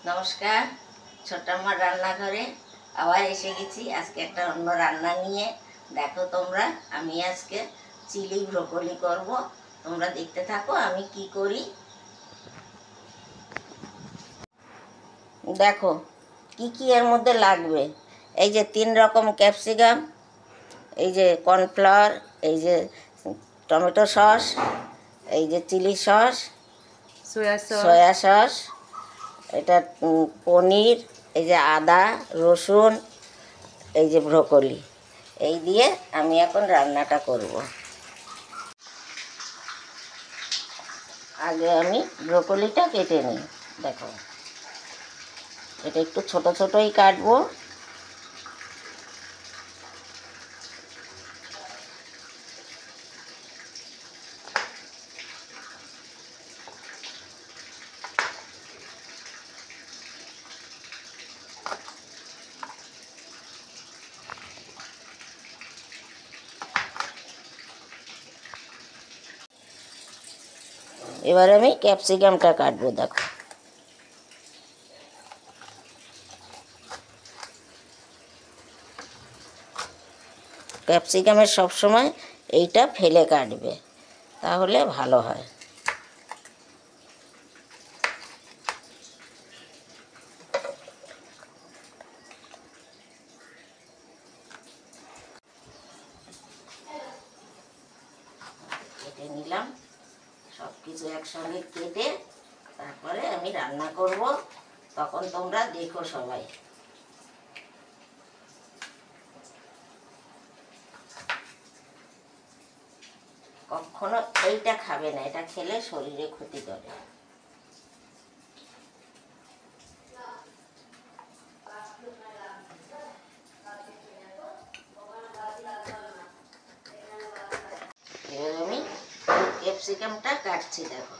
নমস্কার, ছোট্টাম্মার রান্নাঘরে আবার এসে গেছি। আজকে একটা অন্য রান্না নিয়ে। দেখো তোমরা, আমি আজকে চিলি ব্রোকলি করব। তোমরা দেখতে থাকো আমি কি করি। দেখো কি কি এর মধ্যে লাগবে। এই যে 3 রকম ক্যাপসিকাম, এই যে কর্নফ্লাওয়ার, এই যে টমেটো সস, এই যে চিলি সস, সয়া সস, এটা পনির, এই যে আদা রসুন, এই যে ব্রোকলি। এই দিয়ে আমি এখন রান্নাটা করব। আগে আমি ব্রোকলিটা কেটে নিই। দেখো এটা একটু ছোট ছোটই কাটবো। এবার আমি ক্যাপসিকামটা কাটবো। দেখো ক্যাপসিকামের সবসময় এইটা ফেলে কাটবে, তাহলে ভালো হয়। কেটে নিলাম সব কিছু একসঙ্গে কেটে, তারপরে আমি রান্না করব। তখন তোমরা দেখো সবাই। কখনো এইটা খাবে না, এটা খেলে শরীরে ক্ষতি করে। এবার আমি ক্যাপসিকামটা কাটছি। দেখো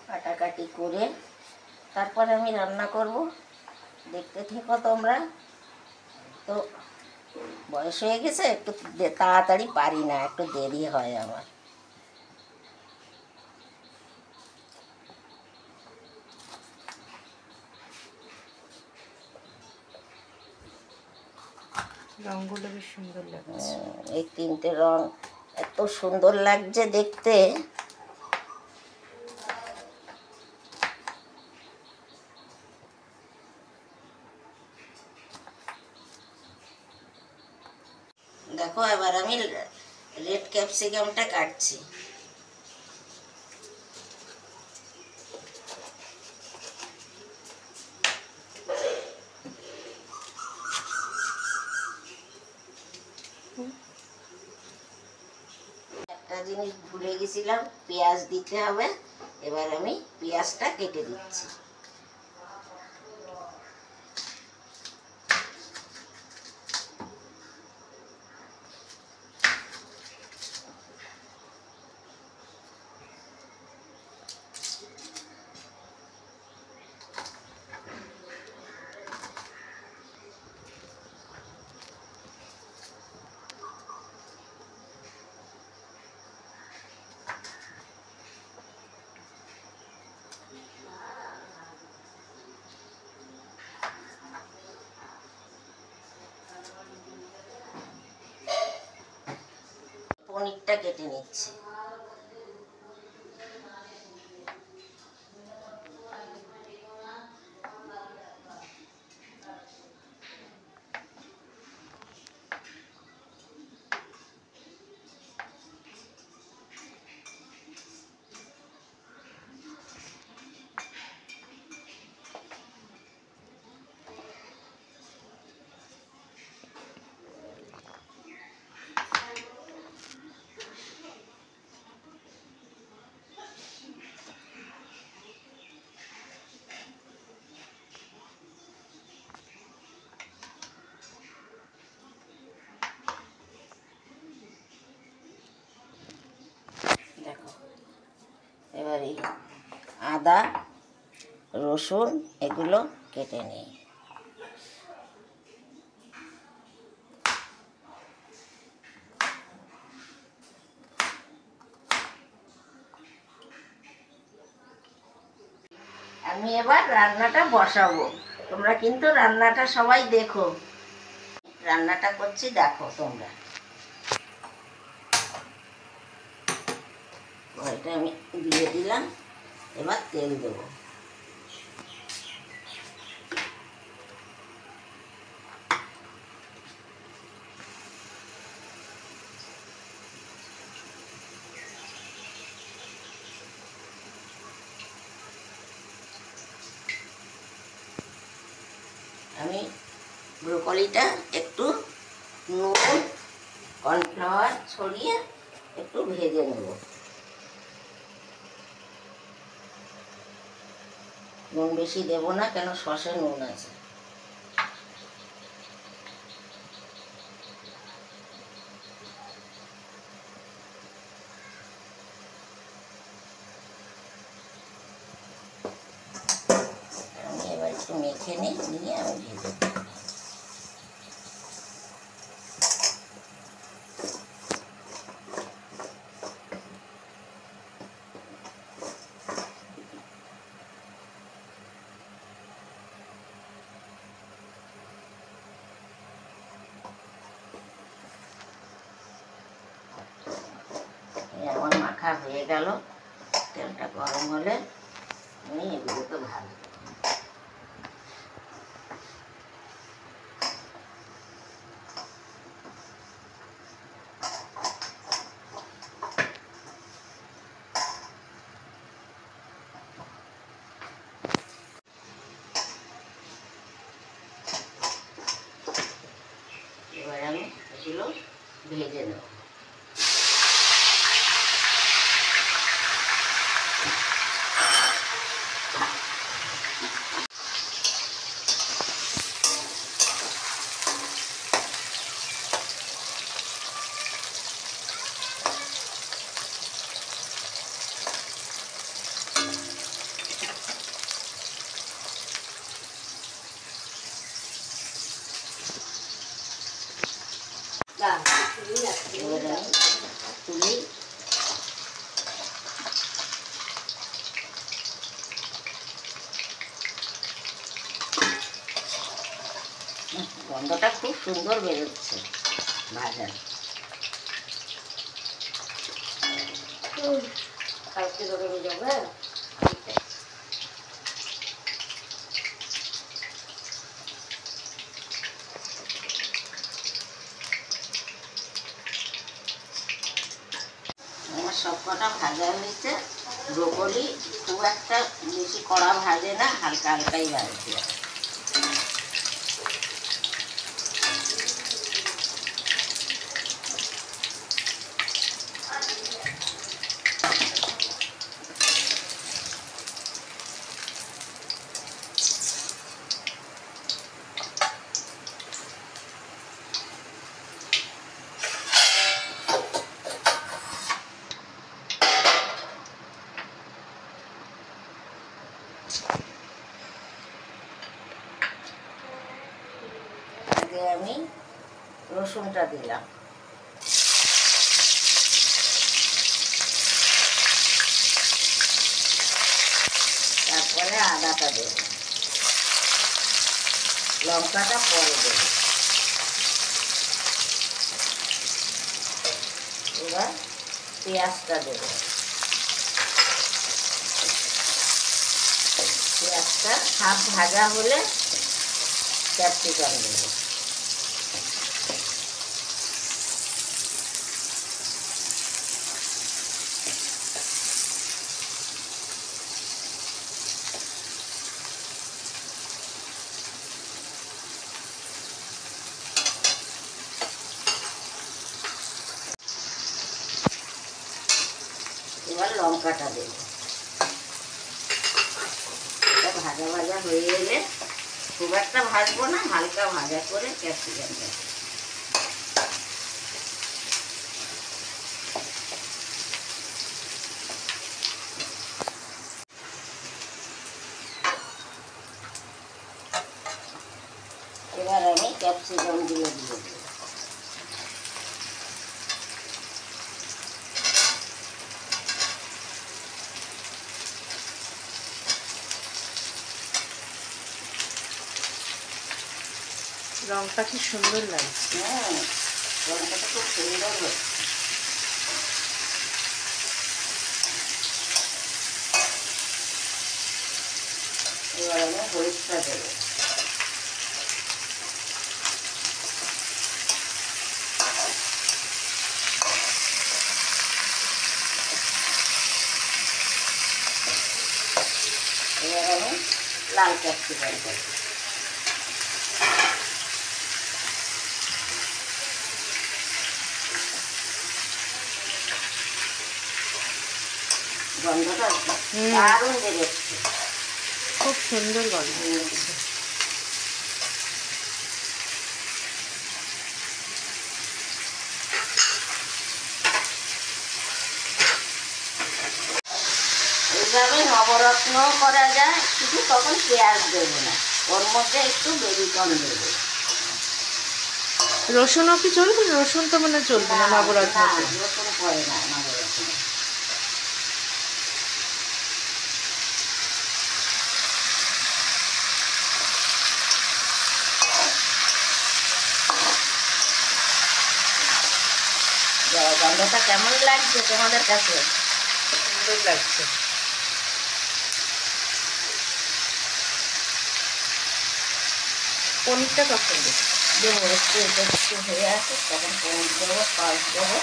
কাটাকাটি করে তারপরে আমি রান্না করব। দেখতে থেকো তোমরা। তো বয়স হয়ে গেছে, একটু তাড়াতাড়ি পারি না, একটু দেরি হয় আমার। রঙগুলো বেশ সুন্দর লাগছে। এই 3টে রং এত সুন্দর লাগছে দেখতে। দেখো এবার আমি রেড ক্যাপসিকামটা কাটছি। একটা জিনিস ভুলে গেছিলাম, পেঁয়াজ দিতে হবে। এবার আমি পেঁয়াজটা কেটে দিচ্ছি। পনিরটা কেটে নিচ্ছি। আদা রসুন এগুলো কেটে নিই। আমি এবার রান্নাটা বসাবো। তোমরা কিন্তু রান্নাটা সবাই দেখো। রান্নাটা করছি দেখো তোমরা। কড়াইটা আমি দিয়ে দিলাম, এবার তেল দেবো। আমি ব্রোকলিটা একটু নুন কর্নফ্লাওয়ার ছড়িয়ে একটু ভেজে নেব। নুন বেশি দেব না, কেন সসে নুন আছে। আমি এবার একটু মেখে নিয়ে আমি ভেজে দেব। আমার মাখা হয়ে গেল। তেলটা গরম হলে আমি এগুলোকে ভাজবো। এবার আমি এগুলো ভেজে নেব। এবার আমি তুলি। গন্ধটা খুব সুন্দর বেরোচ্ছে ভাজার। কালকে ধরে যাবে। আমার সব কটা ভাজা হয়েছে। ব্রোকলি খুব একটা বেশি কড়া ভাজে না, হালকা হালকাই ভাজতে হবে। আগে আমি রসুনটা দিলাম, তারপরে আদাটা দেব, লঙ্কাটা পরে দেব। এবার পেঁয়াজটা দেব। পেঁয়াজটা হাফ ভাজা হলে ক্যাপসিকাম দেব। এবার লঙ্কাটা দেব। এটা ভাজা ভাজা হয়ে গেলে, খুব একটা ভাজবো না, হালকা ভাজা করে ক্যাপসিকামটা। এবার আমি ক্যাপসিকামগুলো দিয়ে দেবো। রংটা কি সুন্দর লাগছে। রংটা তো খুব সুন্দর হচ্ছে। এবার আমি হলুদটা দেবো। এবার আমি লাল ক্যাপসিকাম দেবো। গন্ধটা দারুণ বেরোচ্ছে, খুব সুন্দর গন্ধ। এইভাবে নবরত্ন করা যায়, শুধু তখন পেঁয়াজ দেবো না, ওর মধ্যে একটু বেবিকর্ন দেবো। রসুনও কি চলবে? রসুন তো মানে চলবে না নবরত্নতে। রসুন পড়ে না নবরত্ন। গন্ধটা কেমন লাগছে তোমাদের কাছে? সুন্দর লাগছে। পনিরটা কখন দেবো? দেবো একটু একটু হয়ে আসে তখন পনির দেবো, সস দেবো।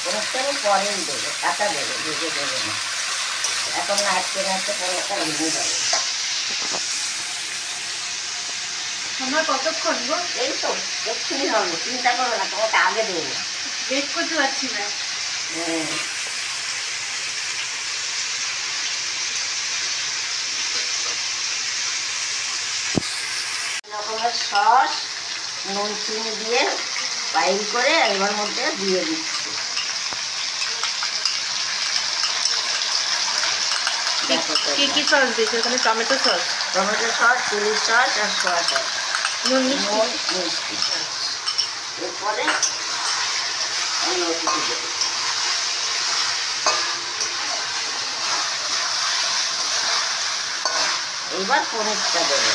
পনিরটা আমি পরেই দেবো, কাঁচা দেবো, ভেজে দেবো না। এখন নাড়তে নাড়তে পনিরটা ভেঙে যাবে। আমার কতক্ষণ গো? এই তো এক্ষুনি হবে, চিন্তা করো না, তোমাকে আগে দেবো। ওয়েট করতে পারছি না। রকমের সস নুন চিনি দিয়ে বাইল করে এবার মধ্যে দিয়ে দিচ্ছি। কি কি সস দিয়েছো এখানে? Tomato sauce, tomato sauce, chilli sauce আর সোয়া সস, নুন নুন মিষ্টি। মিষ্টি। এরপরে আমি ওটিতে দেবো। এইবার পনিরটা দেবো।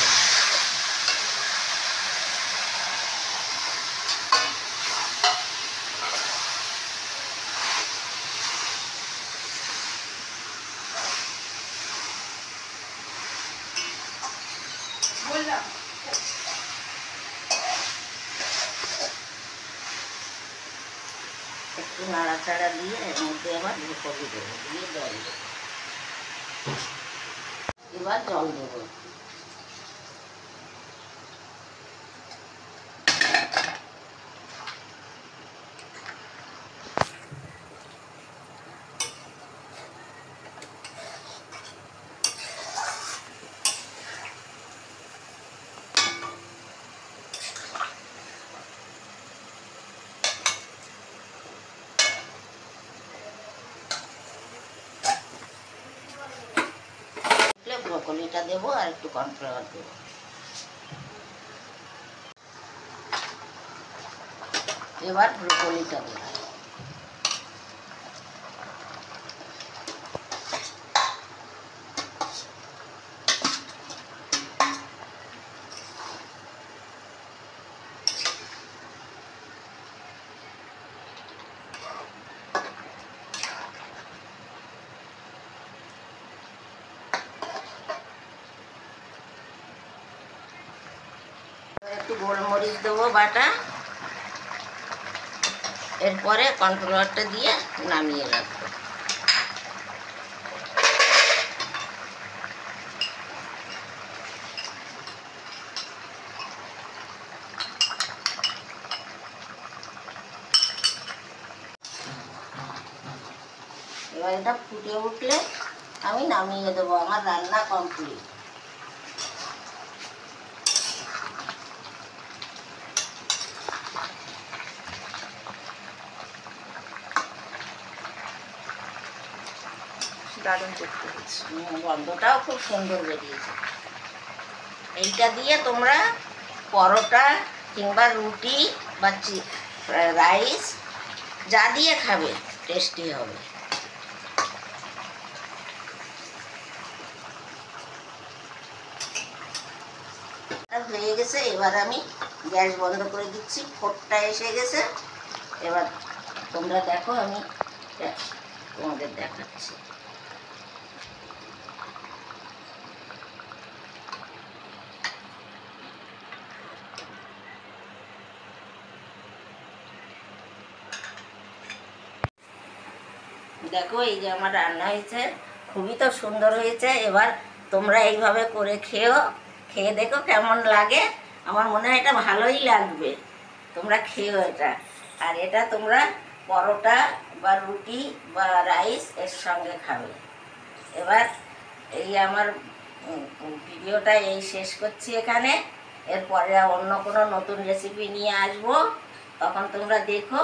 একটু নাড়াচাড়া দিয়ে এর মধ্যে আবার ব্রোকলি দেবো, দিয়ে জল দেবো। এবার জল দেবো। ব্রোকলিটা দেবো আর একটু কর্নফ্লাওয়ার দেবো। এবার ব্রোকলিটা দেবো। একটু গোলমরিচ দেবো বাটা। এরপরে কর্নফ্লাওয়ারটা দিয়ে নামিয়ে রাখবো। এবার এটা ফুটে উঠলে আমি নামিয়ে দেবো, আমার রান্না কমপ্লিট। দারুণ দেখতে হচ্ছে। গন্ধটাও খুব সুন্দর বেরিয়েছে। এইটা দিয়ে তোমরা পরোটা কিংবা রুটি বা রাইস যা দিয়ে খাবে টেস্টি হবে। হয়ে গেছে, এবার আমি গ্যাস বন্ধ করে দিচ্ছি। ফোটটা এসে গেছে। এবার তোমরা দেখো, আমি তোমাদের দেখাচ্ছি। দেখো এই যে আমার রান্না হয়েছে, খুবই তো সুন্দর হয়েছে। এবার তোমরা এইভাবে করে খেয়ে দেখো কেমন লাগে। আমার মনে হয় এটা ভালোই লাগবে, তোমরা খেও এটা। আর এটা তোমরা পরোটা বা রুটি বা রাইস এর সঙ্গে খাবে। এবার এই আমার ভিডিওটা এই শেষ করছি এখানে। এরপরে অন্য কোনো নতুন রেসিপি নিয়ে আসবো, তখন তোমরা দেখো।